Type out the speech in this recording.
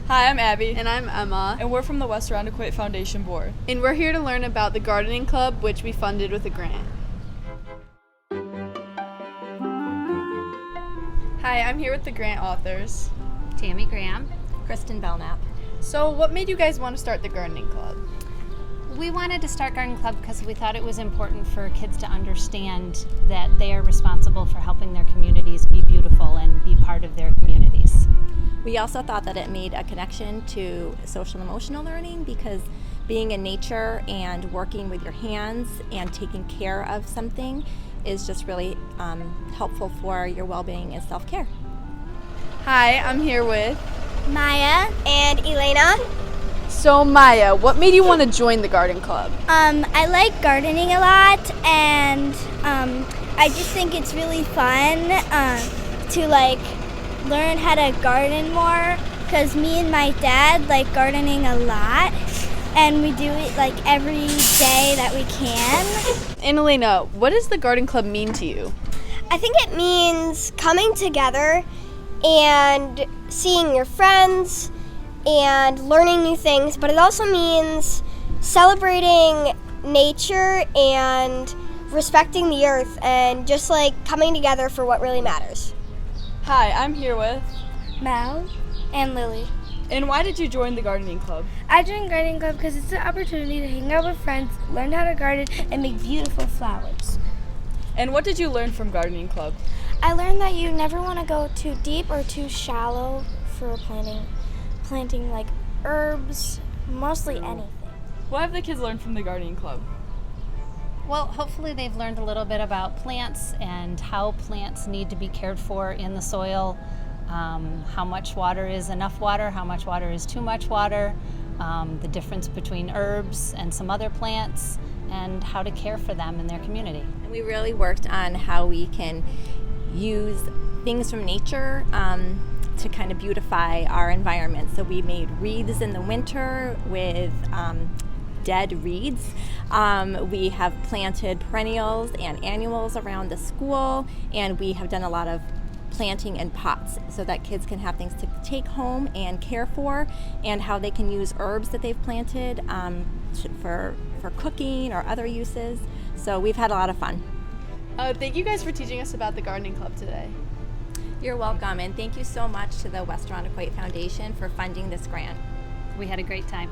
Hi, I'm Abby. And I'm Emma. And we're from the West Irondequoit Foundation Board. And we're here to learn about the Gardening Club, which we funded with a grant. Hi, I'm here with the grant authors. Tammy Graham. Kristen Belknap. So what made you guys want to start the Gardening Club? We wanted to start Garden Club because we thought it was important for kids to understand that they are responsible for helping their communities be beautiful and be part of their communities. We also thought that it made a connection to social and emotional learning because being in nature and working with your hands and taking care of something is just really helpful for your well-being and self-care. Hi, I'm here with Maya and Elena. So Maya, what made you want to join the Garden Club? I like gardening a lot, and I just think it's really fun to learn how to garden more. Because me and my dad like gardening a lot, and we do it every day that we can. And Elena, what does the Garden Club mean to you? I think it means coming together and seeing your friends and learning new things, but it also means celebrating nature and respecting the earth and just coming together for what really matters. Hi, I'm here with Mal and Lily. And why did you join the Gardening Club? I joined Gardening Club because it's an opportunity to hang out with friends, learn how to garden, and make beautiful flowers. And what did you learn from Gardening Club? I learned that you never want to go too deep or too shallow for planting herbs, mostly anything. What have the kids learned from the Gardening Club? Well, hopefully they've learned a little bit about plants and how plants need to be cared for in the soil, how much water is enough water, how much water is too much water, the difference between herbs and some other plants, and how to care for them in their community. And we really worked on how we can use things from nature to kind of beautify our environment. So we made wreaths in the winter with dead reeds. We have planted perennials and annuals around the school, and we have done a lot of planting in pots so that kids can have things to take home and care for, and how they can use herbs that they've planted for cooking or other uses. So we've had a lot of fun. Thank you guys for teaching us about the Gardening Club today. You're welcome, and thank you so much to the West Irondequoit Foundation for funding this grant. We had a great time.